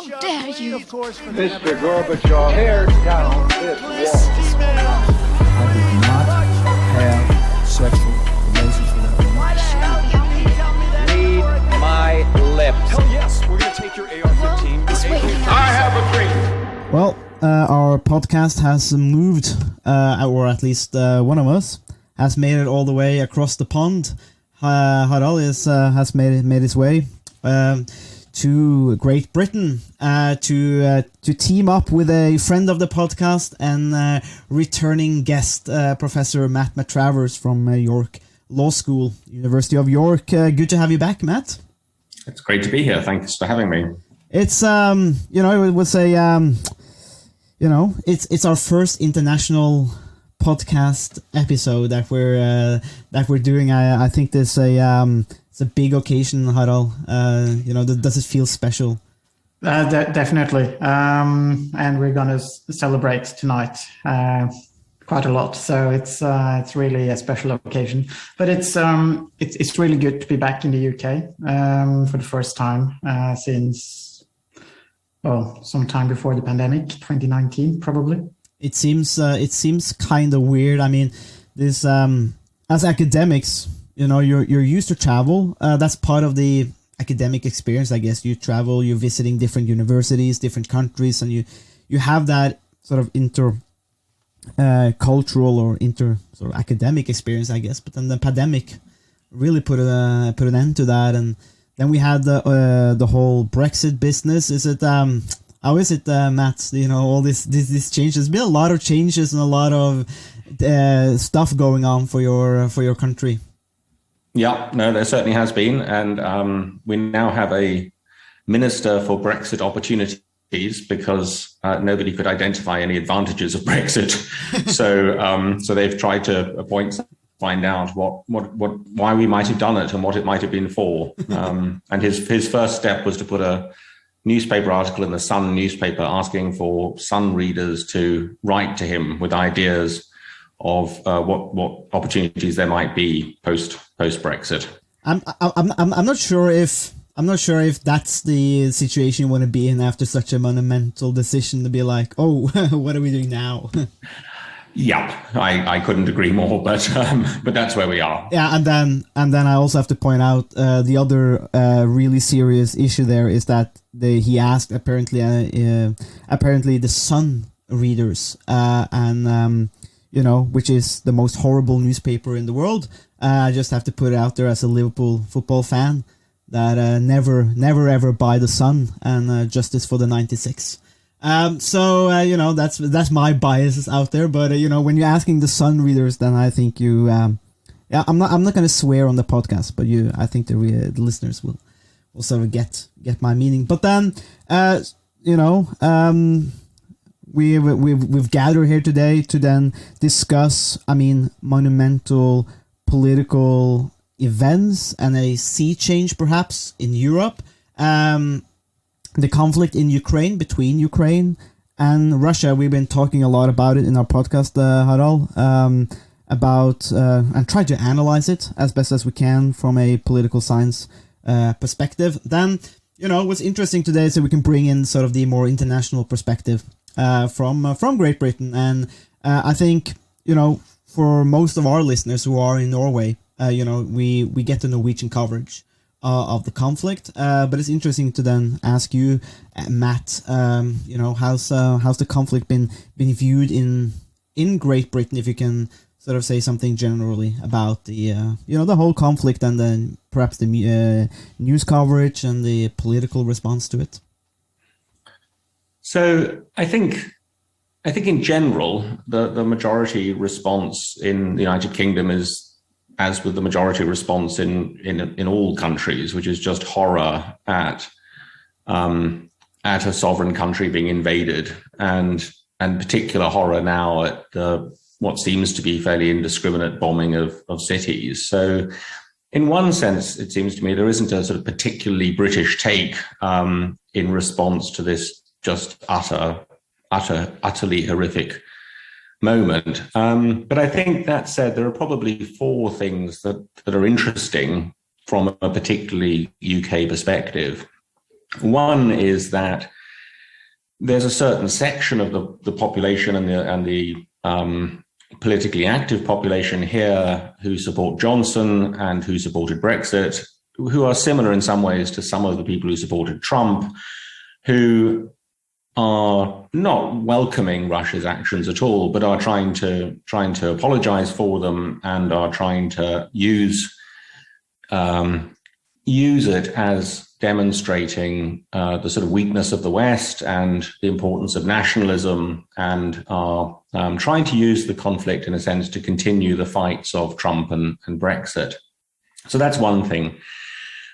dare you? Mr. Gorbachev, tear down this wall. I did not have sexual relations with that woman. Read my lips. Hell yes, we're gonna take your AR-15. I have a dream. Well, our podcast has moved, or at least one of us has made it all the way across the pond. Harald has made his way to Great Britain to team up with a friend of the podcast and returning guest, Professor Matt Matravers from York Law School, University of York. Good to have you back, Matt. It's great to be here. Thanks for having me. It's it was a it's our first international podcast episode that we're doing. I think this it's a big occasion, Harald. Does it feel special? Definitely, and we're gonna celebrate tonight quite a lot. So it's really a special occasion. But it's really good to be back in the UK for the first time since some time before the pandemic, 2019 probably. It seems kind of weird. I mean, this as academics, you're used to travel. That's part of the academic experience, I guess. You travel, you're visiting different universities, different countries, and you have that sort of cultural or sort of academic experience, I guess. But then the pandemic really put an end to that, and then we had the whole Brexit business. Is it how is it, Matt? All this change. There's been a lot of changes and a lot of stuff going on for your country. Yeah, no, there certainly has been, and we now have a minister for Brexit opportunities because nobody could identify any advantages of Brexit. So they've tried to find out why we might have done it and what it might have been for. And his first step was to put a newspaper article in the Sun newspaper asking for Sun readers to write to him with ideas of what opportunities there might be post Brexit. I'm not sure if that's the situation you want to be in after such a monumental decision, to be like, oh, what are we doing now? Yeah, I couldn't agree more, but that's where we are. Yeah, and then I also have to point out the other really serious issue there is that he asked apparently the Sun readers which is the most horrible newspaper in the world. I just have to put it out there as a Liverpool football fan that never ever buy the Sun and justice for the 96. That's my biases out there, but when you're asking the Sun readers, then I think I'm not going to swear on the podcast, but I think the listeners will sort of get my meaning. But then we've gathered here today to then discuss, monumental political events and a sea change perhaps in Europe. The conflict in Ukraine, between Ukraine and Russia. We've been talking a lot about it in our podcast, Harald, and try to analyze it as best as we can from a political science perspective. Then, what's interesting today is that we can bring in sort of the more international perspective from Great Britain. And I think, for most of our listeners who are in Norway, we get the Norwegian coverage of the conflict, but it's interesting to then ask you, Matt, how's the conflict been viewed in Great Britain? If you can sort of say something generally about the the whole conflict and then perhaps the news coverage and the political response to it. So I think in general the majority response in the United Kingdom is, as with the majority response in all countries, which is just horror at a sovereign country being invaded, and particular horror now at what seems to be fairly indiscriminate bombing of cities. So in one sense, it seems to me there isn't a sort of particularly British take in response to this just utterly horrific moment. But I think that said, there are probably four things that are interesting from a particularly UK perspective. One is that there's a certain section of the population and the politically active population here who support Johnson and who supported Brexit, who are similar in some ways to some of the people who supported Trump, who are not welcoming Russia's actions at all, but are trying to apologize for them and are trying to use it as demonstrating the sort of weakness of the West and the importance of nationalism, and are trying to use the conflict in a sense to continue the fights of Trump and Brexit. So that's one thing.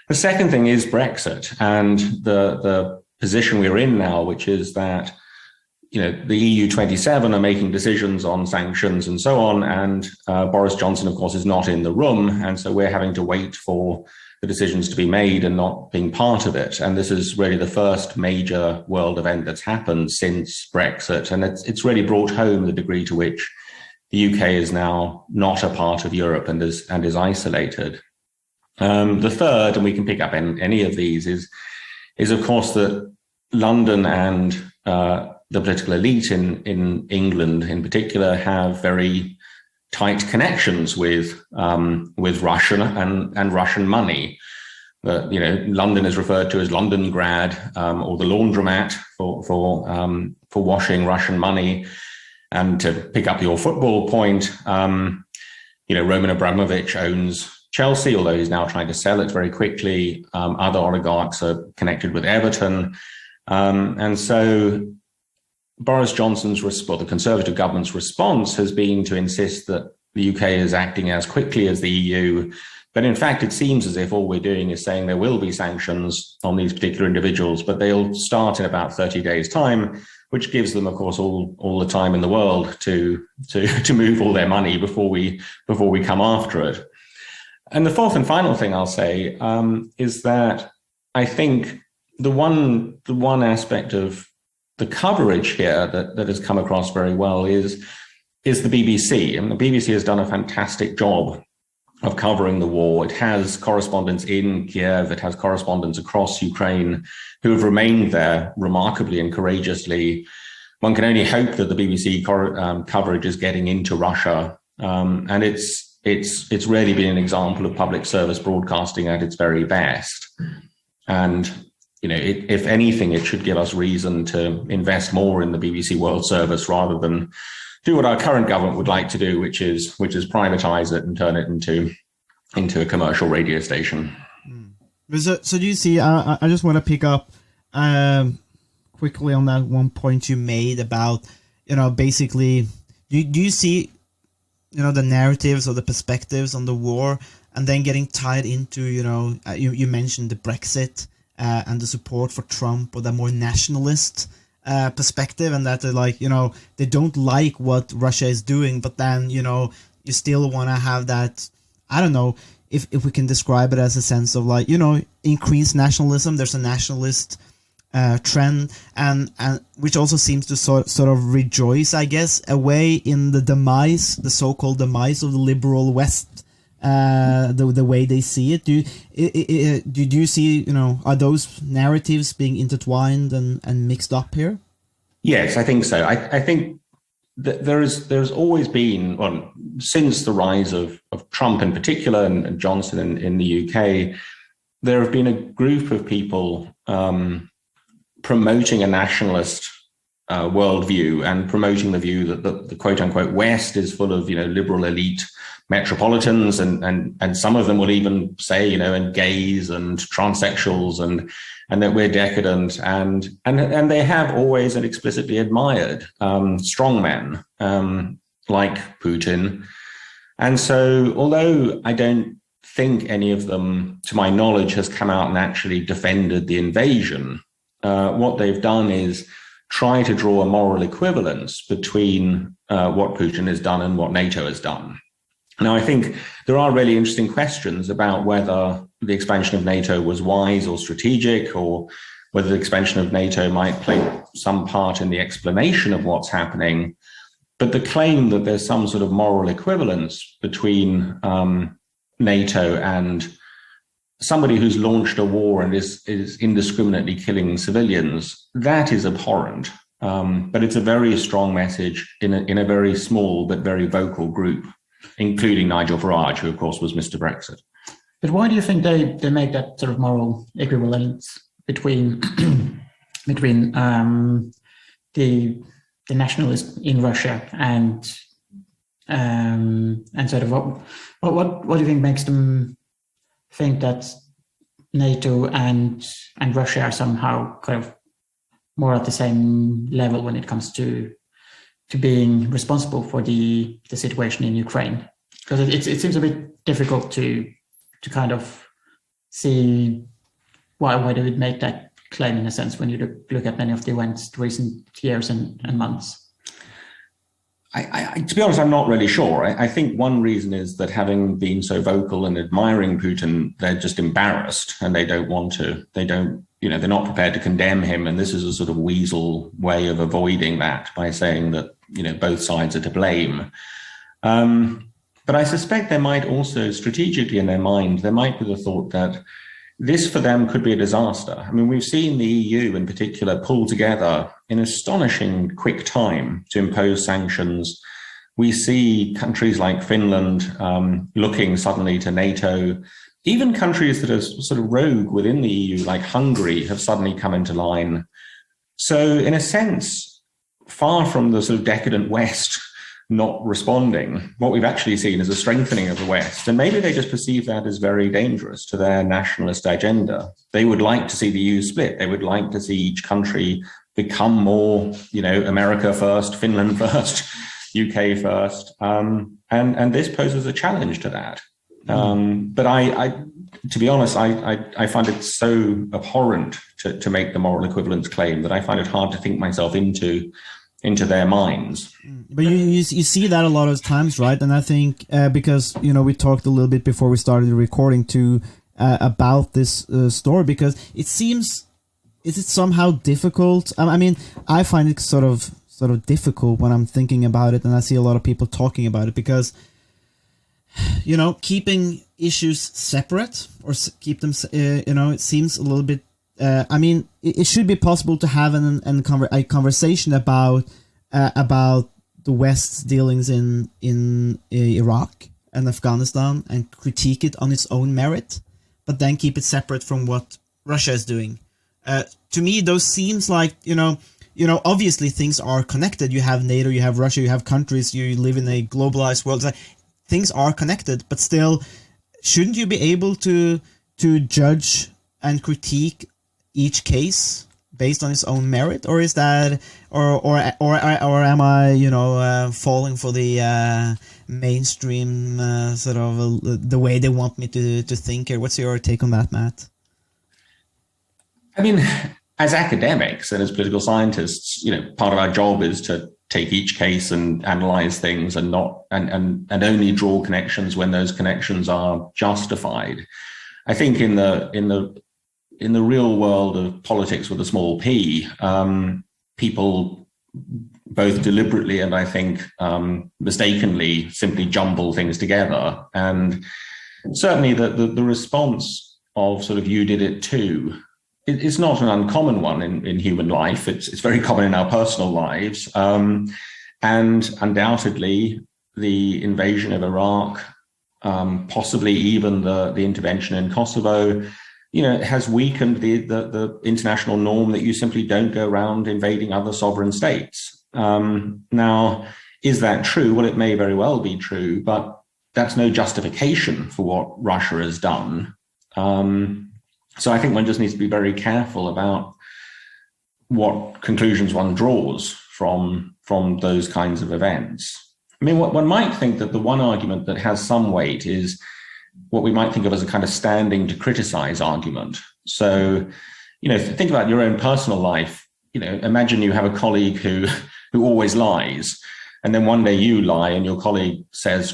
The second thing is Brexit and the position we're in now, which is that, you know, the EU 27 are making decisions on sanctions and so on, and Boris Johnson, of course, is not in the room, and so we're having to wait for the decisions to be made and not being part of it. And this is really the first major world event that's happened since Brexit, and it's really brought home the degree to which the UK is now not a part of Europe and is isolated. The third, and we can pick up any of these, is of course that London and the political elite in England in particular have very tight connections with Russia and Russian money. You know, London is referred to as Londongrad, or the laundromat for washing Russian money. And to pick up your football point, you know, Roman Abramovich owns Chelsea, although he's now trying to sell it very quickly. Other oligarchs are connected with Everton. And so Boris Johnson's the Conservative government's response has been to insist that the UK is acting as quickly as the EU. But in fact, it seems as if all we're doing is saying there will be sanctions on these particular individuals, but they'll start in about 30 days' time, which gives them, of course, all the time in the world to move all their money before we come after it. And the fourth and final thing I'll say is that I think the one aspect of the coverage here that has come across very well is the BBC. And the BBC has done a fantastic job of covering the war. It has correspondents in Kiev, it has correspondents across Ukraine who have remained there remarkably and courageously. One can only hope that the BBC coverage is getting into Russia, and it's really been an example of public service broadcasting at its very best. And you know, if anything, it should give us reason to invest more in the BBC World Service rather than do what our current government would like to do, which is privatize it and turn it into a commercial radio station. So do you see? I just want to pick up quickly on that one point you made about, you know, basically, do you see, you know, the narratives or the perspectives on the war, and then getting tied into, you know, you mentioned the Brexit and the support for Trump, or the more nationalist perspective, and that they're like, you know, they don't like what Russia is doing, but then, you know, you still want to have that, I don't know if we can describe it as a sense of, like, you know, increased nationalism. There's a nationalist trend, and which also seems to sort of rejoice, I guess, away in the so-called demise of the liberal West, the way they see it. Do you see, you know, are those narratives being intertwined and mixed up here? Yes, I think so. I think that there's always been, well, since the rise of Trump in particular and Johnson in the UK, there have been a group of people promoting a nationalist worldview and promoting the view that the quote unquote West is full of, you know, liberal elite metropolitans, and some of them will even say, you know, and gays and transsexuals and that we're decadent, and they have always and explicitly admired strongmen like Putin. And so, although I don't think any of them, to my knowledge, has come out and actually defended the invasion, what they've done is try to draw a moral equivalence between what Putin has done and what NATO has done. Now, I think there are really interesting questions about whether the expansion of NATO was wise or strategic, or whether the expansion of NATO might play some part in the explanation of what's happening. But the claim that there's some sort of moral equivalence between NATO and somebody who's launched a war and is indiscriminately killing civilians, that is abhorrent. But it's a very strong message in a very small but very vocal group, including Nigel Farage, who of course was Mr. Brexit. But why do you think they make that sort of moral equivalence between the nationalists in Russia and sort of what do you think makes them think that NATO and Russia are somehow kind of more at the same level when it comes to being responsible for the situation in Ukraine? Because it seems a bit difficult to kind of see why they would make that claim in a sense when you look at many of the events recent years and months. To be honest, I'm not really sure. I think one reason is that having been so vocal and admiring Putin, they're just embarrassed and they're not prepared to condemn him. And this is a sort of weasel way of avoiding that by saying that, both sides are to blame. But I suspect there might also, strategically in their mind, there might be the thought that this for them could be a disaster. I mean, we've seen the EU in particular pull together in astonishing quick time to impose sanctions. We see countries like Finland looking suddenly to NATO. Even countries that are sort of rogue within the EU, like Hungary, have suddenly come into line. So in a sense, far from the sort of decadent West not responding, what we've actually seen is a strengthening of the West. And maybe they just perceive that as very dangerous to their nationalist agenda. They would like to see the EU split. They would like to see each country become more, America first, Finland first, UK first. And this poses a challenge to that. But I to be honest, I find it so abhorrent to make the moral equivalence claim that I find it hard to think myself into their minds. But you see that a lot of times, right? And I think because we talked a little bit before we started the recording too about this story, because it seems, is it somehow difficult? I mean, I find it sort of difficult when I'm thinking about it, and I see a lot of people talking about it, because keeping issues separate or keep them it seems a little bit. I mean, it should be possible to have a conversation about the West's dealings in Iraq and Afghanistan and critique it on its own merit, but then keep it separate from what Russia is doing. To me, those seems like obviously things are connected. You have NATO, you have Russia, you have countries. You live in a globalized world. It's like, things are connected, but still, shouldn't you be able to judge and critique each case based on its own merit, or is that, or am I, falling for the mainstream sort of the way they want me to think here? What's your take on that, Matt? I mean, as academics and as political scientists, part of our job is to take each case and analyze things and only draw connections when those connections are justified. I think in the real world of politics with a small p, people both deliberately and I think mistakenly simply jumble things together. And certainly the response of sort of "you did it too" it's not an uncommon one in human life. It's very common in our personal lives. And undoubtedly, the invasion of Iraq, possibly even the intervention in Kosovo, has weakened the international norm that you simply don't go around invading other sovereign states. Now, is that true? Well, it may very well be true, but that's no justification for what Russia has done. So I think one just needs to be very careful about what conclusions one draws from those kinds of events. I mean, one might think that the one argument that has some weight is what we might think of as a kind of standing to criticize argument. So, think about your own personal life. Imagine you have a colleague who always lies, and then one day you lie and your colleague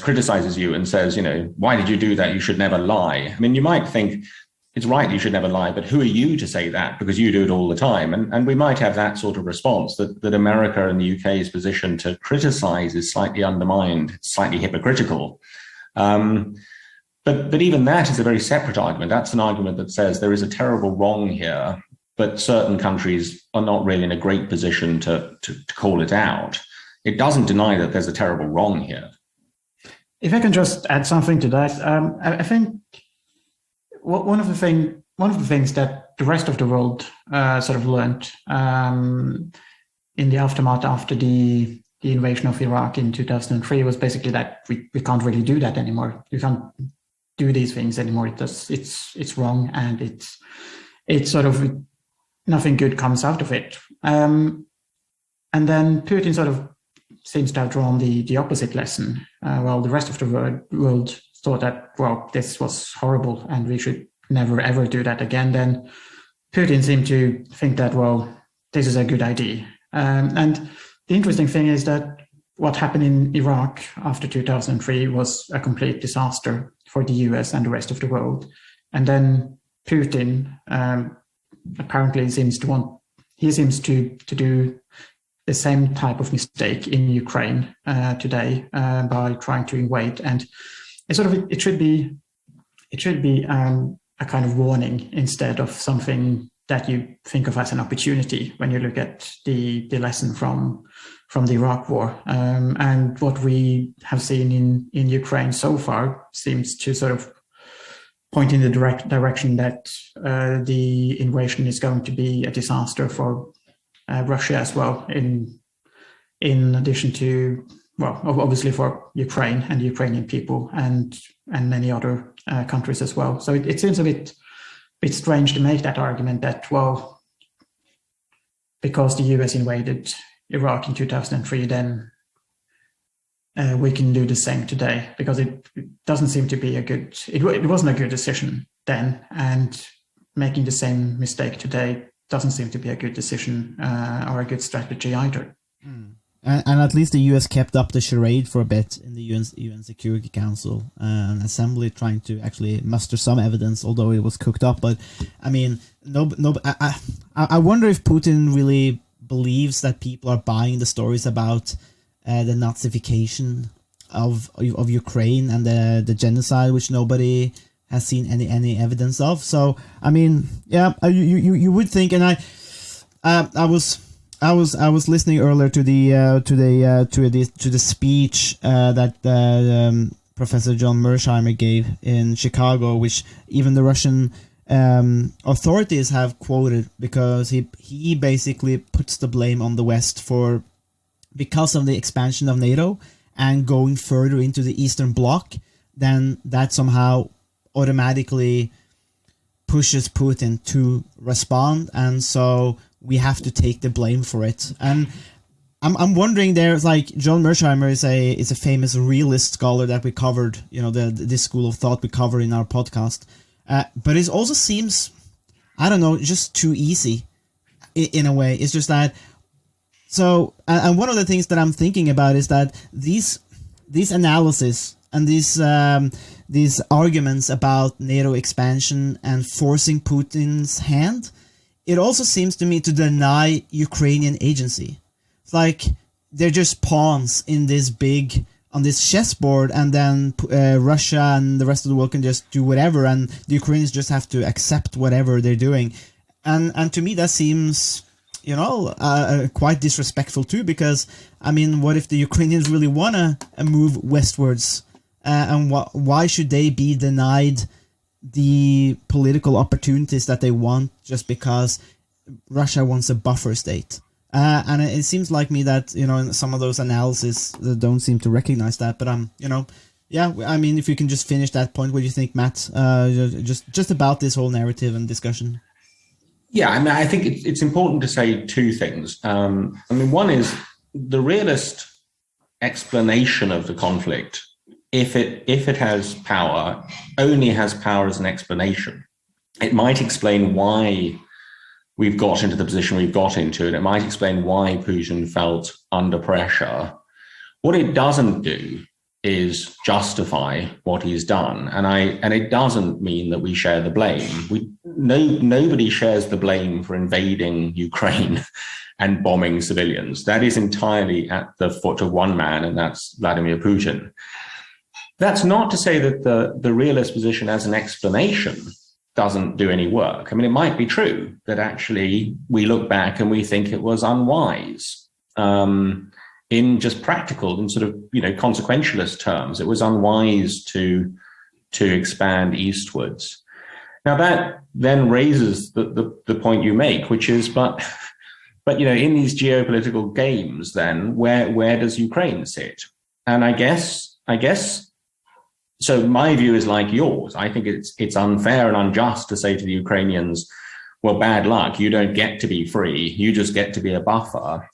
criticizes you and says, why did you do that? You should never lie. I mean, you might think, it's right, you should never lie, but who are you to say that? Because you do it all the time. And we might have that sort of response that America and the UK's position to criticize is slightly undermined, slightly hypocritical. But even that is a very separate argument. That's an argument that says there is a terrible wrong here, but certain countries are not really in a great position to call it out. It doesn't deny that there's a terrible wrong here. If I can just add something to that, I think one of the things that the rest of the world sort of learned in the aftermath after the invasion of Iraq in 2003 was basically that we can't really do that anymore. We can't do these things anymore. It's wrong, and it's sort of nothing good comes out of it. And then Putin sort of seems to have drawn the opposite lesson. Well, the rest of the world thought that, well, this was horrible and we should never ever do that again. Then Putin seemed to think that, well, this is a good idea. And the interesting thing is that what happened in Iraq after 2003 was a complete disaster for the US and the rest of the world. And then Putin apparently seems to do the same type of mistake in Ukraine today by trying to invade. And it should be a kind of warning instead of something that you think of as an opportunity when you look at the lesson from the Iraq War. And what we have seen in Ukraine so far seems to sort of point in the direction that the invasion is going to be a disaster for Russia as well, in addition to, well, obviously for Ukraine and the Ukrainian people and many other countries as well. So it seems a bit strange to make that argument that, well, because the US invaded Iraq in 2003, then we can do the same today, because it doesn't seem to be it wasn't a good decision then, and making the same mistake today doesn't seem to be a good decision or a good strategy either. And at least the US kept up the charade for a bit in the UN Security Council and Assembly, trying to actually muster some evidence, although it was cooked up. But I mean, I wonder if Putin really believes that people are buying the stories about the Nazification of Ukraine and the genocide, which nobody has seen any evidence of. So I mean, yeah, you would think, and I was listening earlier to the speech that Professor John Mersheimer gave in Chicago, which even the Russian authorities have quoted, because he basically puts the blame on the West because of the expansion of NATO and going further into the Eastern Bloc. Then that somehow automatically pushes Putin to respond, and so we have to take the blame for it. And I'm wondering, there's like, John Mersheimer is a famous realist scholar that we covered, this school of thought we cover in our podcast. But it also seems, I don't know, just too easy in a way. It's just that. So, and one of the things that I'm thinking about is that these analysis and these arguments about NATO expansion and forcing Putin's hand, it also seems to me to deny Ukrainian agency. It's like they're just pawns in on this chessboard, and then Russia and the rest of the world can just do whatever, and the Ukrainians just have to accept whatever they're doing. And to me that seems, quite disrespectful too, because, I mean, what if the Ukrainians really want to move westwards? And why should they be denied the political opportunities that they want just because Russia wants a buffer state? And it seems like me that, in some of those analyses that don't seem to recognize that. But, yeah, I mean, if you can just finish that point, what do you think, Matt? Just about this whole narrative and discussion. Yeah, I mean, I think it's important to say two things. One is the realist explanation of the conflict, if it has power, only has power as an explanation. It might explain why we've got into the position we've got into, and it might explain why Putin felt under pressure. What it doesn't do is justify what he's done, and it doesn't mean that we share the blame. Nobody shares the blame for invading Ukraine and bombing civilians. That is entirely at the foot of one man, and that's Vladimir Putin. That's not to say that the realist position as an explanation doesn't do any work. I mean, it might be true that actually we look back and we think it was unwise in just practical, in sort of, consequentialist terms. It was unwise to expand eastwards. Now that then raises the point you make, which is, but in these geopolitical games, then where does Ukraine sit? And I guess. So my view is like yours. I think it's unfair and unjust to say to the Ukrainians, well, bad luck, you don't get to be free, you just get to be a buffer.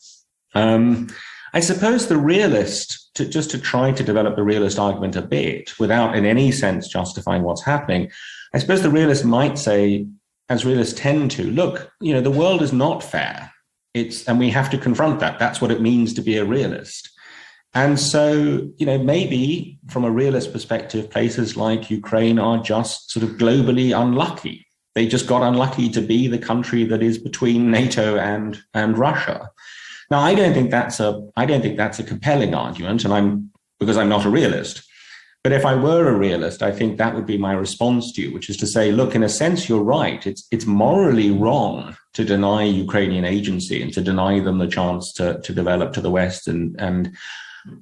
I suppose the realist, to try to develop the realist argument a bit, without in any sense justifying what's happening, I suppose the realist might say, as realists tend to, look, the world is not fair. And we have to confront that. That's what it means to be a realist. And so, maybe from a realist perspective, places like Ukraine are just sort of globally unlucky. They just got unlucky to be the country that is between NATO and Russia. Now, I don't think that's a compelling argument, because I'm not a realist. But if I were a realist, I think that would be my response to you, which is to say, look, in a sense, you're right. It's morally wrong to deny Ukrainian agency and to deny them the chance to develop to the West and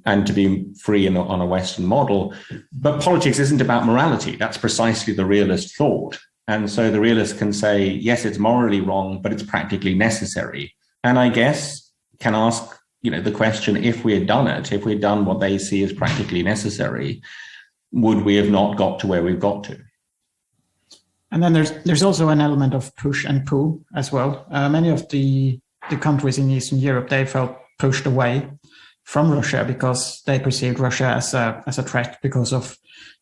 to be free on a Western model. But politics isn't about morality. That's precisely the realist thought. And so the realist can say, yes, it's morally wrong, but it's practically necessary. And I guess can ask, the question, if we had done it, if we had done what they see as practically necessary, would we have not got to where we've got to? And then there's also an element of push and pull as well. Many of the countries in Eastern Europe, they felt pushed away from Russia because they perceived Russia as a threat because of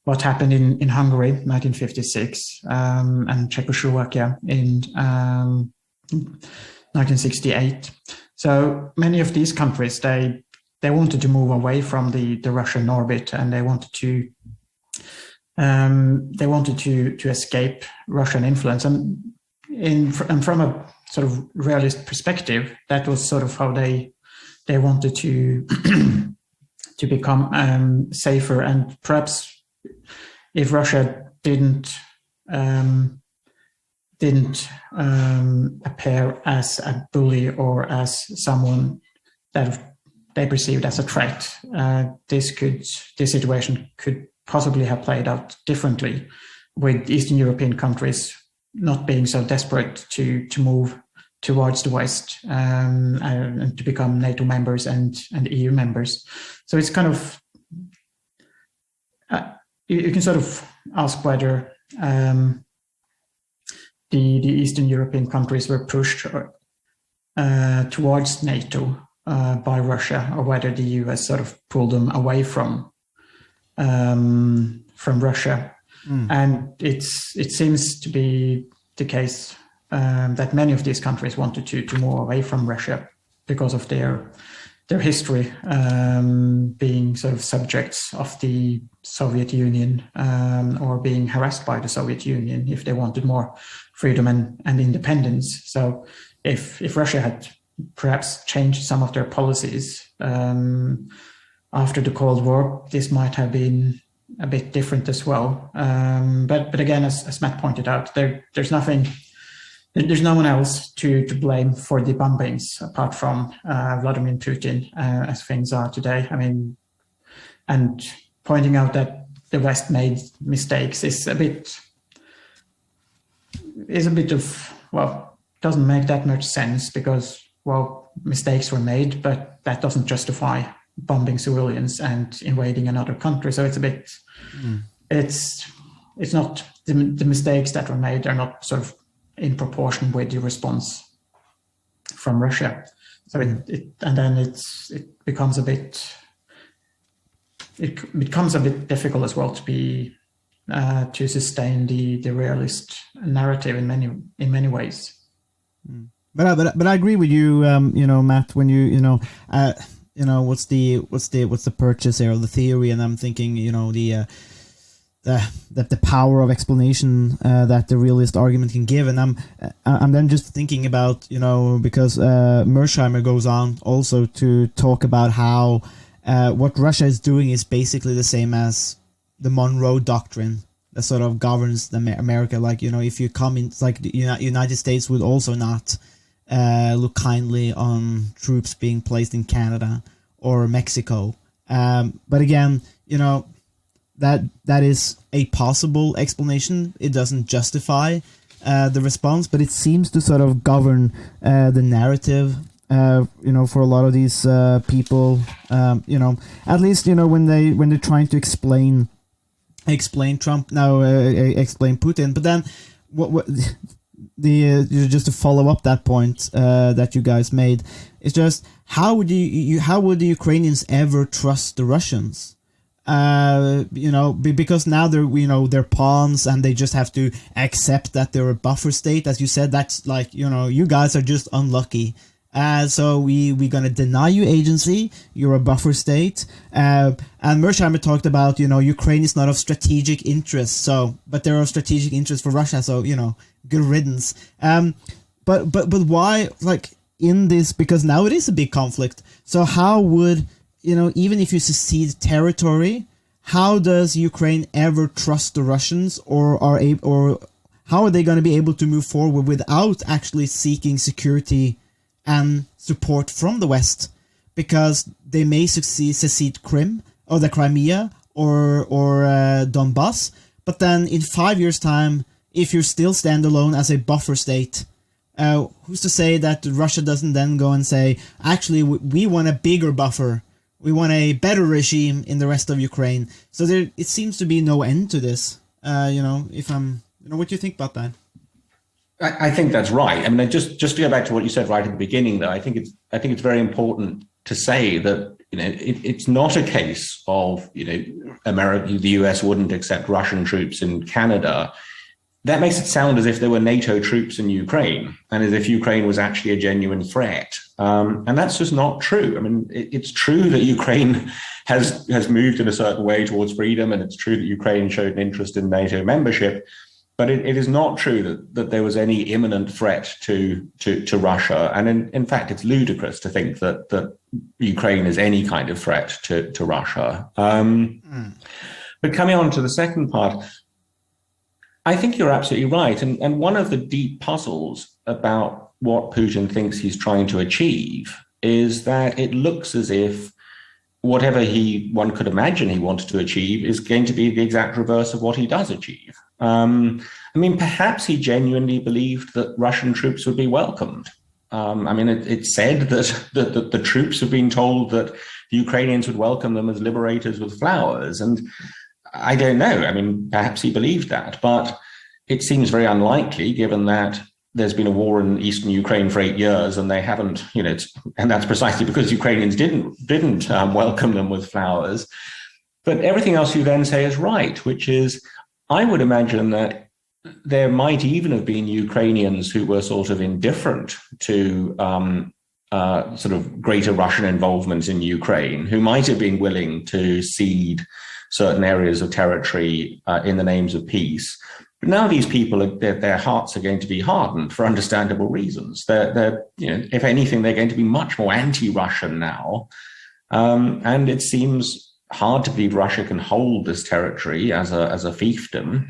what happened in Hungary, 1956, and Czechoslovakia in 1968. So many of these countries, they wanted to move away from the Russian orbit, and they wanted to escape Russian influence. And from a sort of realist perspective, that was sort of how they wanted to to become safer. And perhaps if Russia didn't appear as a bully or as someone that they perceived as a threat, this situation could possibly have played out differently, with Eastern European countries not being so desperate to move towards the West and to become NATO members and EU members. So it's kind of, you can sort of ask whether the Eastern European countries were pushed towards NATO by Russia, or whether the US sort of pulled them away from Russia. And it seems to be the case that many of these countries wanted to move away from Russia because of their history, being sort of subjects of the Soviet Union, or being harassed by the Soviet Union if they wanted more freedom and independence. So if Russia had perhaps changed some of their policies after the Cold War, this might have been a bit different as well. But again, as Matt pointed out, there's no one else to blame for the bombings apart from Vladimir Putin, as things are today. I mean, and pointing out that the West made mistakes is a bit of, well, doesn't make that much sense, because, well, mistakes were made, but that doesn't justify bombing civilians and invading another country. So it's a bit, it's not, the mistakes that were made are not sort of in proportion with the response from Russia. So it becomes a bit difficult as well to sustain the realist narrative in many ways. But I agree with you, Matt, when what's the purchase here of the theory, and I'm thinking, the power of explanation that the realist argument can give, and I'm then just thinking about, because Mersheimer goes on also to talk about how what Russia is doing is basically the same as the Monroe Doctrine that sort of governs America. Like, if you come in, it's like the United States would also not look kindly on troops being placed in Canada or Mexico. But again, that is a possible explanation. It doesn't justify the response, but it seems to sort of govern the narrative. For a lot of these people, at least when they're trying to explain Trump now, explain Putin. But then, what just to follow up that point that you guys made, it's just how would the Ukrainians ever trust the Russians? Because now they're pawns and they just have to accept that they're a buffer state. As you said, that's like, you guys are just unlucky. So we're going to deny you agency. You're a buffer state. And Mersheimer talked about, Ukraine is not of strategic interest. But they're of strategic interest for Russia. So, good riddance. But why, like, in this, because now it is a big conflict. So how would, even if you secede territory, how does Ukraine ever trust the Russians, or how are they going to be able to move forward without actually seeking security and support from the West? Because they may secede Crimea or the Crimea or Donbass, but then in 5 years' time, if you're still standalone as a buffer state, who's to say that Russia doesn't then go and say, actually, we want a bigger buffer. We want a better regime in the rest of Ukraine. So it seems to be no end to this. What do you think about that? I think that's right. I mean, just to go back to what you said right at the beginning, though, I think it's very important to say that it's not a case of America, the US wouldn't accept Russian troops in Canada. That makes it sound as if there were NATO troops in Ukraine and as if Ukraine was actually a genuine threat. And that's just not true. I mean, it's true that Ukraine has moved in a certain way towards freedom, and it's true that Ukraine showed an interest in NATO membership. But it is not true that there was any imminent threat to Russia. And in fact, it's ludicrous to think that Ukraine is any kind of threat to Russia. But coming on to the second part, I think you're absolutely right. And one of the deep puzzles about what Putin thinks he's trying to achieve is that it looks as if whatever one could imagine he wanted to achieve is going to be the exact reverse of what he does achieve. Perhaps he genuinely believed that Russian troops would be welcomed. It's said that the troops have been told that the Ukrainians would welcome them as liberators with flowers. And I don't know. Perhaps he believed that, but it seems very unlikely given that there's been a war in eastern Ukraine for 8 years and they haven't, and that's precisely because Ukrainians didn't welcome them with flowers. But everything else you then say is right, which is, I would imagine that there might even have been Ukrainians who were sort of indifferent to sort of greater Russian involvement in Ukraine, who might have been willing to cede certain areas of territory in the names of peace. But now these people, their hearts are going to be hardened for understandable reasons. They're if anything, they're going to be much more anti-Russian now. And it seems hard to believe Russia can hold this territory as a fiefdom.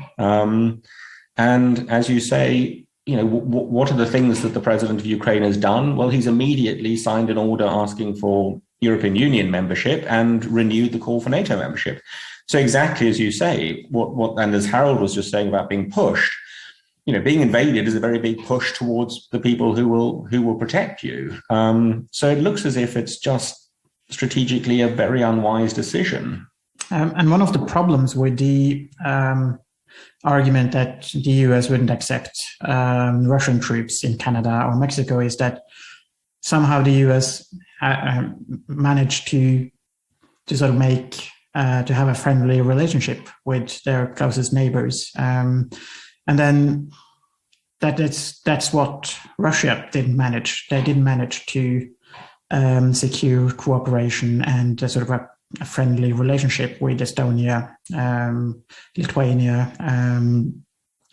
And as you say, what are the things that the president of Ukraine has done? Well, he's immediately signed an order asking for European Union membership and renewed the call for NATO membership. So exactly as you say, what and as Harald was just saying about being pushed, being invaded is a very big push towards the people who will protect you. So it looks as if it's just strategically a very unwise decision. And one of the problems with the argument that the US wouldn't accept Russian troops in Canada or Mexico is that somehow the US managed to sort of to have a friendly relationship with their closest neighbors. And then that's what Russia didn't manage. They didn't manage to secure cooperation and sort of a friendly relationship with Estonia, Lithuania,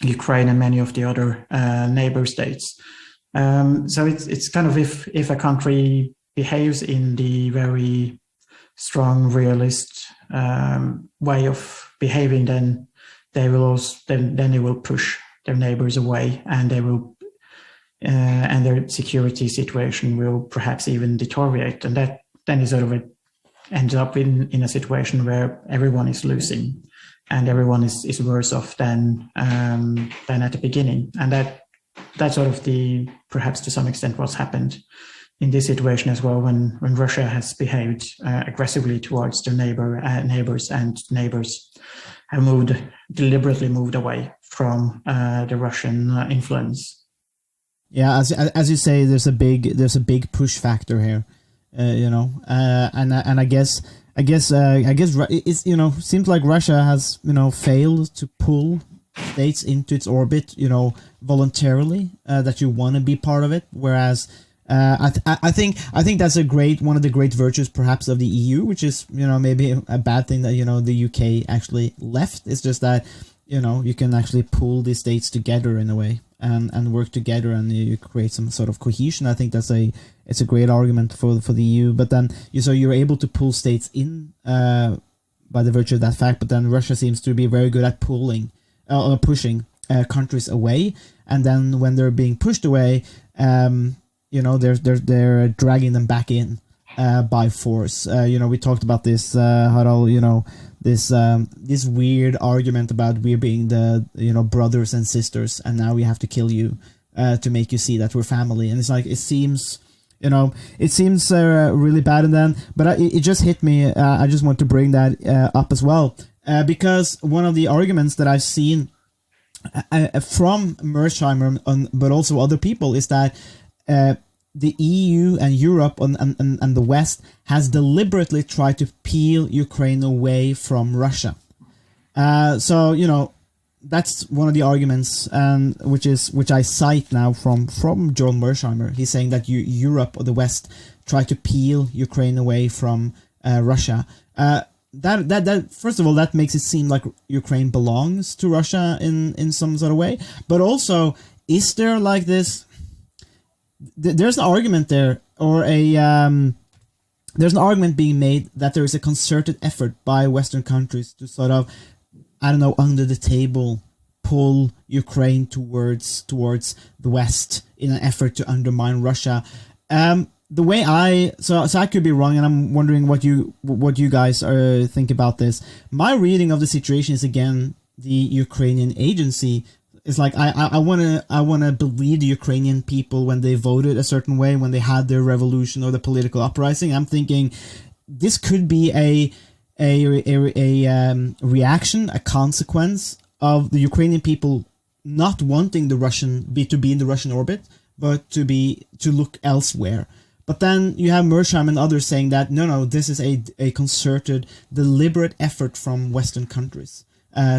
Ukraine, and many of the other neighbor states. So it's kind of if a country behaves in the very strong realist way of behaving, then they will also then they will push their neighbors away, and they will and their security situation will perhaps even deteriorate, and that then is sort of ends up in a situation where everyone is losing, and everyone is worse off than at the beginning, and that's sort of the perhaps to some extent what's happened in this situation as well, when Russia has behaved aggressively towards their neighbors, and neighbors have deliberately moved away from the Russian influence. Yeah, as you say, there's a big push factor here, and I guess it's seems like Russia has failed to pull states into its orbit voluntarily, that you want to be part of it, whereas I think that's one of the great virtues perhaps of the EU, which is maybe a bad thing that the UK actually left. It's just that you can actually pull these states together in a way and work together, and you create some sort of cohesion. I think it's a great argument for the EU. But then you're able to pull states in by the virtue of that fact. But then Russia seems to be very good at pushing countries away, and then when they're being pushed away, they're dragging them back in by force. We talked about this, Harald. This weird argument about we being the brothers and sisters, and now we have to kill you to make you see that we're family. And it's like it seems really bad. And then, but it just hit me. I just want to bring that up as well, because one of the arguments that I've seen from Mearsheimer, but also other people, is that the EU and Europe and the West has deliberately tried to peel Ukraine away from Russia. So that's one of the arguments, and which I cite now from John Mearsheimer. He's saying that Europe or the West tried to peel Ukraine away from Russia. That first of all, that makes it seem like Ukraine belongs to Russia in some sort of way. But also, is there like this? There's an argument there, or there's an argument being made that there is a concerted effort by Western countries to sort of, under the table, pull Ukraine towards the West in an effort to undermine Russia. The way so I could be wrong, and I'm wondering what you guys think about this. My reading of the situation is, again, the Ukrainian agency. It's like I wanna believe the Ukrainian people when they voted a certain way, when they had their revolution or the political uprising. I'm thinking this could be a reaction, a consequence of the Ukrainian people not wanting the to be in the Russian orbit, but to look elsewhere. But then you have Mearsheimer and others saying that no, this is a concerted, deliberate effort from Western countries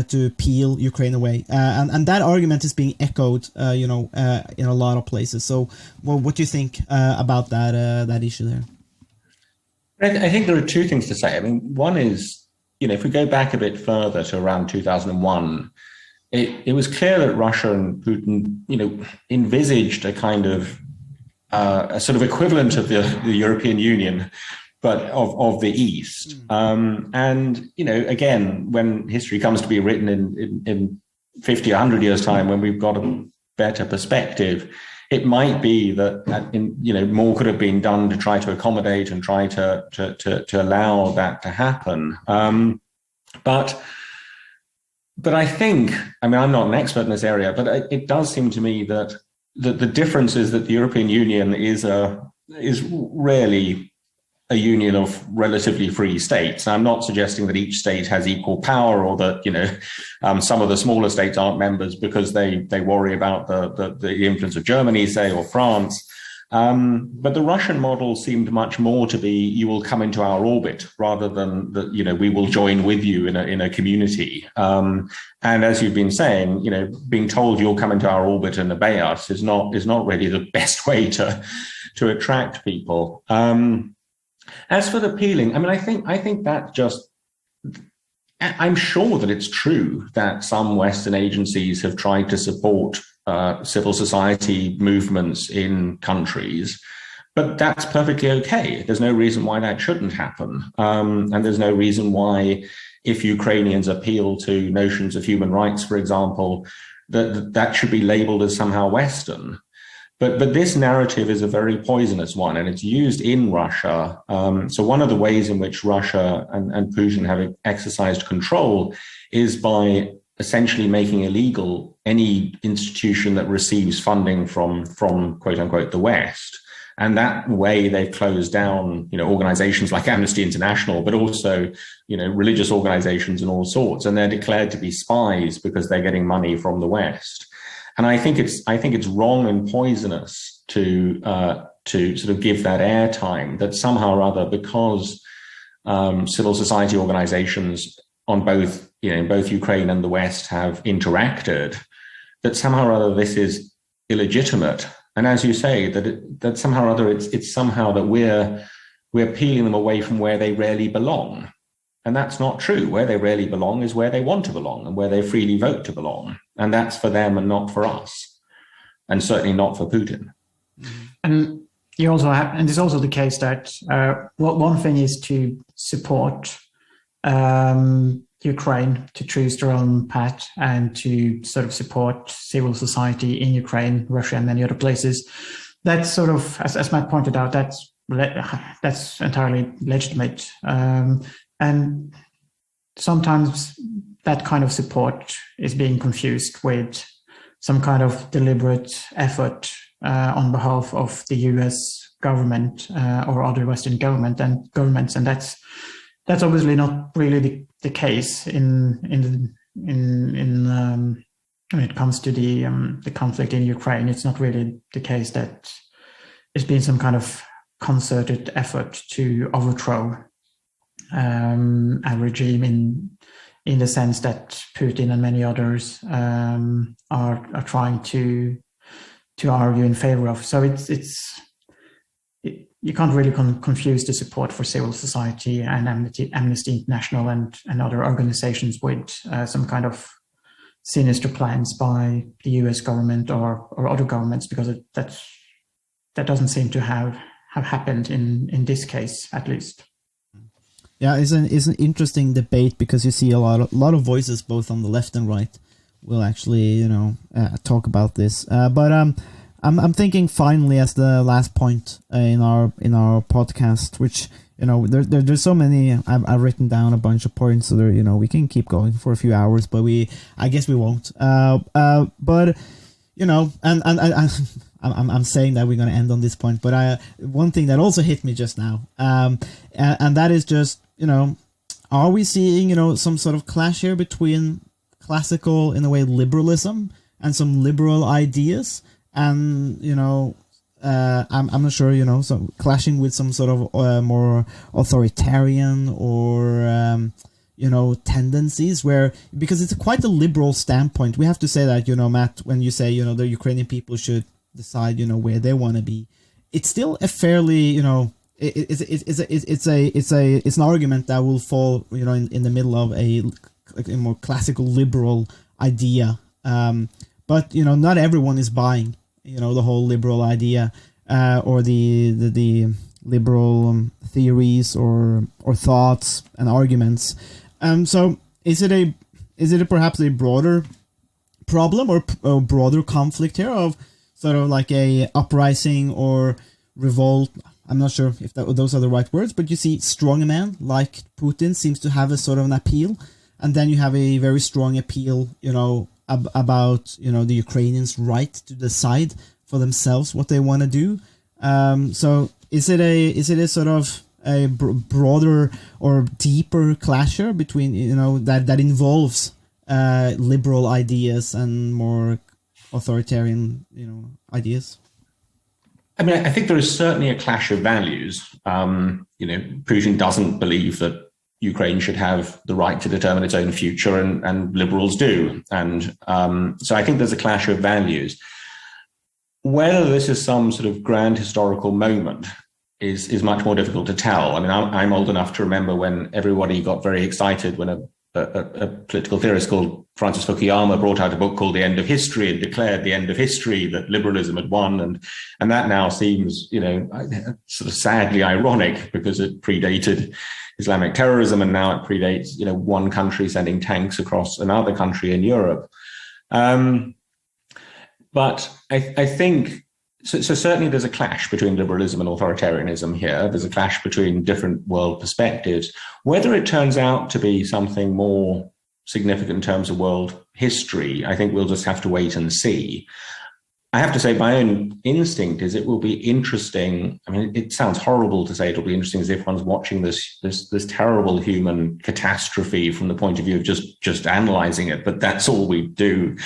to peel Ukraine away, and that argument is being echoed, in a lot of places. So, what do you think about that issue there? I think there are two things to say. I mean, one is, if we go back a bit further to around 2001, it was clear that Russia and Putin, envisaged a kind of a sort of equivalent of the European Union, but of the East. And, again, when history comes to be written in 50, 100 years' time, when we've got a better perspective, it might be that, more could have been done to try to accommodate and try to allow that to happen. But I think, I'm not an expert in this area, but it does seem to me that the difference is that the European Union is really a union of relatively free states. Now, I'm not suggesting that each state has equal power, or that some of the smaller states aren't members because they worry about the influence of Germany, say, or France. But the Russian model seemed much more to be, you will come into our orbit, rather than that we will join with you in a community. And as you've been saying, being told you'll come into our orbit and obey us is not really the best way to attract people. As for the peeling, I think that I'm sure that it's true that some Western agencies have tried to support civil society movements in countries. But that's perfectly okay. There's no reason why that shouldn't happen. And there's no reason why, if Ukrainians appeal to notions of human rights, for example, that should be labeled as somehow Western. But this narrative is a very poisonous one, and it's used in Russia. So one of the ways in which Russia and Putin have exercised control is by essentially making illegal any institution that receives funding from quote unquote the West. And that way they've closed down, organizations like Amnesty International, but also, religious organizations and all sorts. And they're declared to be spies because they're getting money from the West. And I think it's wrong and poisonous to sort of give that airtime, that somehow or other, because civil society organizations on both Ukraine and the West have interacted, that somehow or other this is illegitimate. And as you say, that somehow or other it's somehow that we're peeling them away from where they really belong. And that's not true. Where they really belong is where they want to belong and where they freely vote to belong. And that's for them and not for us. And certainly not for Putin. And you also have, and it's also the case that one thing is to support Ukraine to choose their own path and to sort of support civil society in Ukraine, Russia, and many other places. That's sort of, as Matt pointed out, that's entirely legitimate. And sometimes that kind of support is being confused with some kind of deliberate effort on behalf of the US government or other Western governments, and that's obviously not really the case in when it comes to the conflict in Ukraine. It's not really the case that it's been some kind of concerted effort to overthrow a regime in the sense that Putin and many others are trying to argue in favor of. So you can't really confuse the support for civil society and Amnesty International and other organizations with some kind of sinister plans by the US government or other governments, because that doesn't seem to have happened in this case, at least. Yeah, it's an interesting debate, because you see a lot of voices both on the left and right will actually talk about this. But I'm thinking finally, as the last point in our podcast, which there's so many. I've written down a bunch of points, so there we can keep going for a few hours, but I guess we won't. But I'm saying that we're going to end on this point, but one thing that also hit me just now, and that is just are we seeing some sort of clash here between classical, in a way, liberalism and some liberal ideas? And I'm not sure, so clashing with some sort of more authoritarian or tendencies, because it's quite a liberal standpoint. We have to say that, Matt, when you say the Ukrainian people should decide where they want to be, it's still a fairly it's an argument that will fall in the middle of a more classical liberal idea, but not everyone is buying the whole liberal idea or the liberal theories or thoughts and arguments. So is it perhaps a broader problem or a broader conflict here of sort of like a uprising or revolt? I'm not sure if those are the right words, but you see strongman like Putin seems to have a sort of an appeal, and then you have a very strong appeal about the Ukrainians' right to decide for themselves what they want to do. So is it a sort of a broader or deeper clasher between that involves liberal ideas and more authoritarian ideas? I mean, I think there is certainly a clash of values. Putin doesn't believe that Ukraine should have the right to determine its own future, and liberals do. And so I think there's a clash of values. Whether this is some sort of grand historical moment is much more difficult to tell. I mean, I'm old enough to remember when everybody got very excited when a political theorist called Francis Fukuyama brought out a book called The End of History and declared the end of history, that liberalism had won. And that now seems, sort of sadly ironic because it predated Islamic terrorism, and now it predates, one country sending tanks across another country in Europe. But I think, so certainly there's a clash between liberalism and authoritarianism here. There's a clash between different world perspectives. Whether it turns out to be something more significant in terms of world history, I think we'll just have to wait and see. I have to say my own instinct is it will be interesting. I mean, it sounds horrible to say it'll be interesting as if one's watching this terrible human catastrophe from the point of view of just analyzing it, but that's all we do.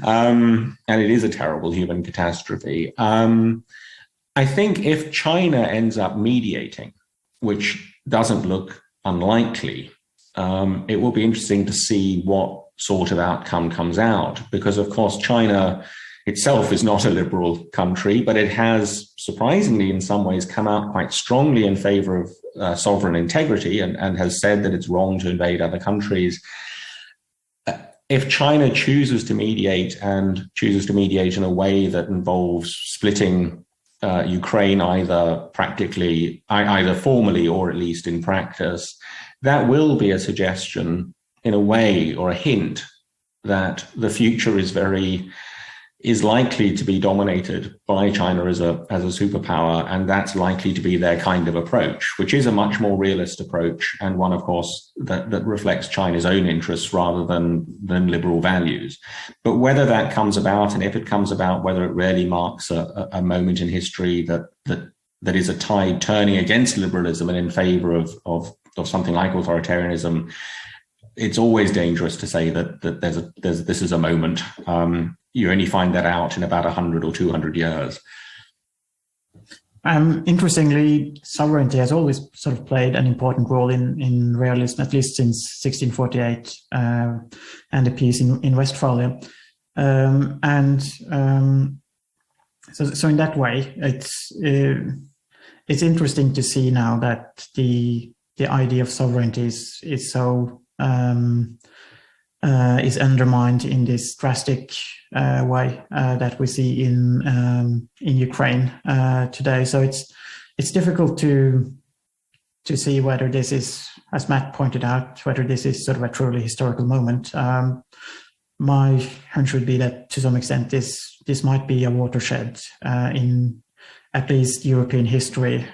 And it is a terrible human catastrophe. I think if China ends up mediating, which doesn't look unlikely, it will be interesting to see what sort of outcome comes out, because of course China itself is not a liberal country, but it has surprisingly in some ways come out quite strongly in favor of sovereign integrity and has said that it's wrong to invade other countries. If China chooses to mediate in a way that involves splitting Ukraine either formally or at least in practice, that will be a suggestion in a way, or a hint, that the future is likely to be dominated by China as a superpower, and that's likely to be their kind of approach, which is a much more realist approach, and one, of course, that reflects China's own interests rather than liberal values. But whether that comes about, and if it comes about, whether it really marks a moment in history that is a tide turning against liberalism and in favor of something like authoritarianism, it's always dangerous to say that this is a moment. You only find that out in about 100 or 200 years. Interestingly, sovereignty has always sort of played an important role in realism, at least since 1648 and the peace in Westphalia. So in that way, it's interesting to see now that the idea of sovereignty is so is undermined in this drastic way that we see in Ukraine today. So it's difficult to see whether this is, as Matt pointed out, whether this is sort of a truly historical moment. My hunch would be that to some extent this might be a watershed in at least European history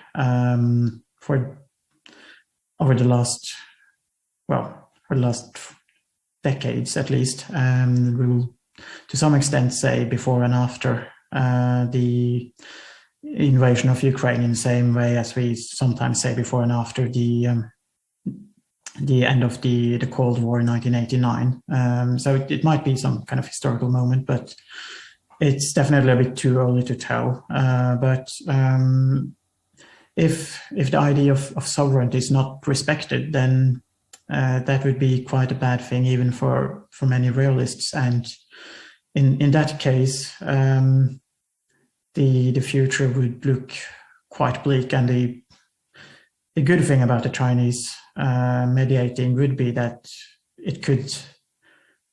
for the last decades at least. We will to some extent say before and after the invasion of Ukraine, in the same way as we sometimes say before and after the end of the Cold War in 1989. So it might be some kind of historical moment, but it's definitely a bit too early to tell. But if the idea of sovereignty is not respected, then that would be quite a bad thing, even for many realists. And in that case, the future would look quite bleak. And the good thing about the Chinese mediating would be that it could,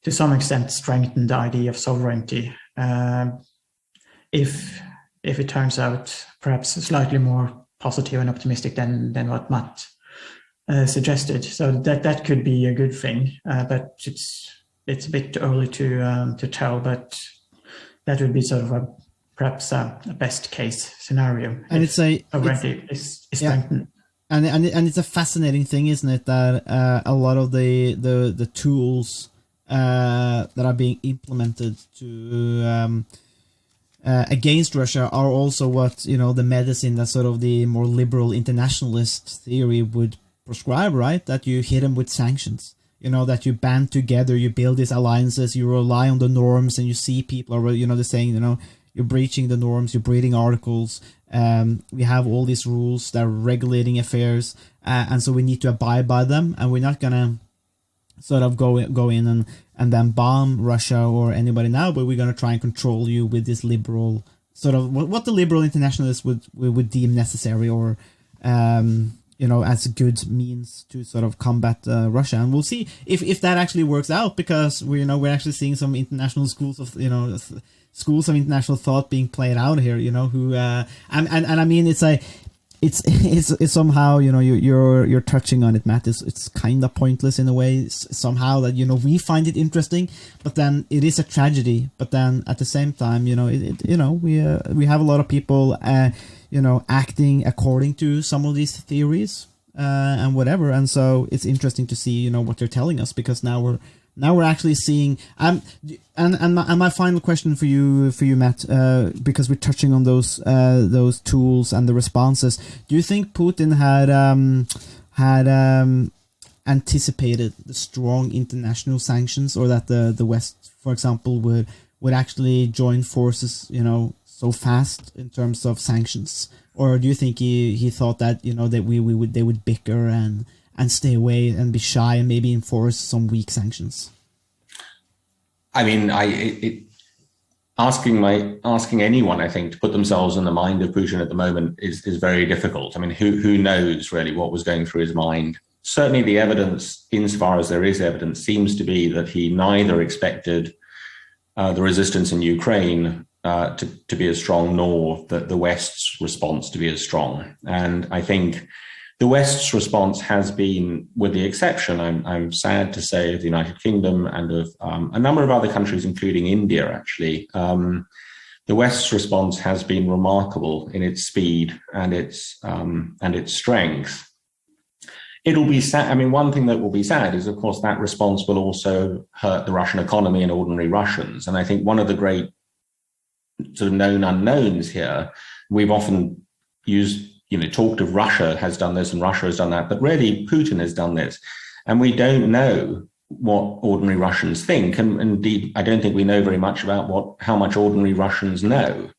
to some extent, strengthen the idea of sovereignty. If it turns out perhaps slightly more positive and optimistic than what Matt suggested, so that could be a good thing, but it's a bit early to tell. But that would be sort of perhaps a best case scenario. And it's strengthened. And it's a fascinating thing, isn't it, that a lot of the tools that are being implemented to against Russia are also what the medicine that sort of the more liberal internationalist theory would prescribe, right? That you hit them with sanctions, that you band together, you build these alliances, you rely on the norms, and you see people are, they're saying, you're breaching the norms, you're breeding articles. We have all these rules that are regulating affairs, and so we need to abide by them, and we're not gonna sort of go in and then bomb Russia or anybody now, but we're gonna try and control you with this liberal sort of what the liberal internationalists would deem necessary, or as a good means to sort of combat Russia. And we'll see if that actually works out, because we're actually seeing some international schools of schools of international thought being played out here. Who and I mean it's somehow you're touching on it, Matt. It's kind of pointless in a way somehow that we find it interesting, but then it is a tragedy. But then at the same time, we have a lot of people acting according to some of these theories and whatever, and so it's interesting to see what they're telling us, because now we're actually seeing and my final question for you, Matt, because we're touching on those tools and the responses. Do you think Putin had anticipated the strong international sanctions, or that the West, for example, would actually join forces so fast in terms of sanctions? Or do you think he thought that that they would bicker and stay away and be shy and maybe enforce some weak sanctions? I mean, asking anyone, I think, to put themselves in the mind of Putin at the moment is very difficult. I mean, who knows really what was going through his mind? Certainly the evidence, insofar as there is evidence, seems to be that he neither expected the resistance in Ukraine to be as strong, nor the West's response to be as strong. And I think the West's response has been, with the exception, I'm sad to say, of the United Kingdom and of a number of other countries, including India, actually, the West's response has been remarkable in its speed and its strength. It'll be sad. I mean, one thing that will be sad is, of course, that response will also hurt the Russian economy and ordinary Russians. And I think one of the great sort of known unknowns here, we've often talked of Russia has done this and Russia has done that, but really Putin has done this. And we don't know what ordinary Russians think. And indeed, I don't think we know very much about how much ordinary Russians know.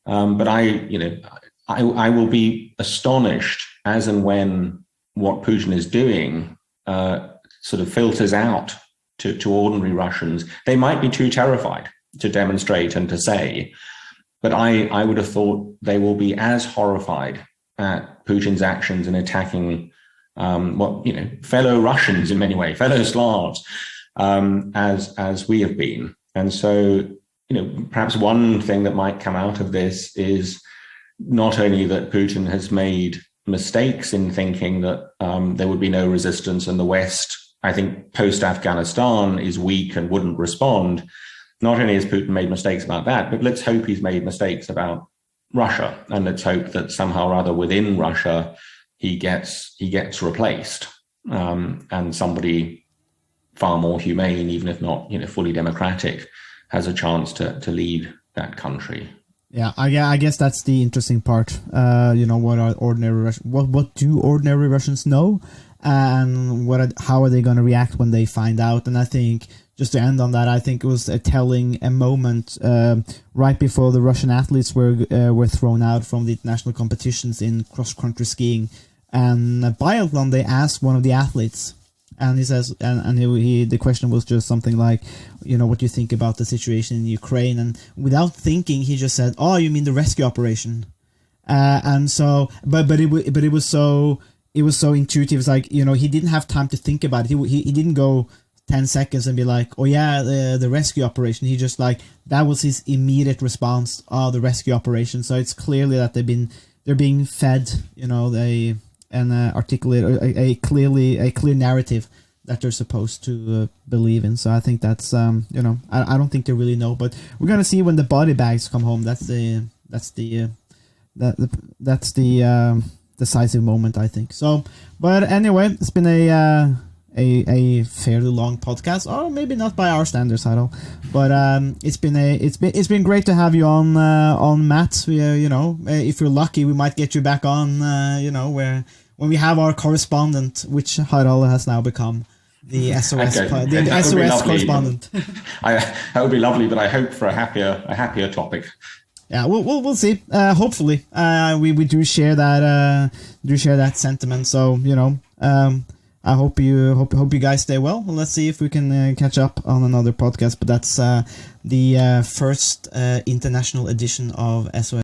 But I will be astonished as and when what Putin is doing sort of filters out to ordinary Russians. They might be too terrified to demonstrate and to say, but I would have thought they will be as horrified at Putin's actions in attacking fellow Russians in many ways, fellow Slavs, as we have been. And so, perhaps one thing that might come out of this is not only that Putin has made mistakes in thinking that there would be no resistance, and the West, I think, post-Afghanistan is weak and wouldn't respond. Not only has Putin made mistakes about that, but let's hope he's made mistakes about Russia, and let's hope that somehow or other within Russia he gets replaced, and somebody far more humane, even if not fully democratic, has a chance to lead that country. Yeah, I guess that's the interesting part. What are what do ordinary Russians know, and how are they going to react when they find out? And I think, just to end on that, I think it was a moment right before the Russian athletes were thrown out from the international competitions in cross-country skiing and biathlon. They asked one of the athletes, and he says, and the question was just something like, what do you think about the situation in Ukraine? And without thinking, he just said, "Oh, you mean the rescue operation?" And so, but it was so intuitive. It's like, he didn't have time to think about it. He didn't go 10 seconds and be like, "Oh yeah, the rescue operation." He just that was his immediate response. "Oh, the rescue operation." So it's clearly that they're being fed, articulate a clear narrative that they're supposed to believe in. So I think that's I don't think they really know, but we're gonna see when the body bags come home. That's the decisive moment, I think. So, but anyway, it's been a fairly long podcast, or maybe not by our standards, Harald, but it's been great to have you on Matt. If you're lucky, we might get you back on when we have our correspondent, which Harald has now become, the SOS SOS correspondent. That would be lovely, but I hope for a happier topic. Yeah, we'll see. Hopefully, we do share that sentiment. So I hope you guys stay well. Let's see if we can catch up on another podcast. But that's the first international edition of SOS.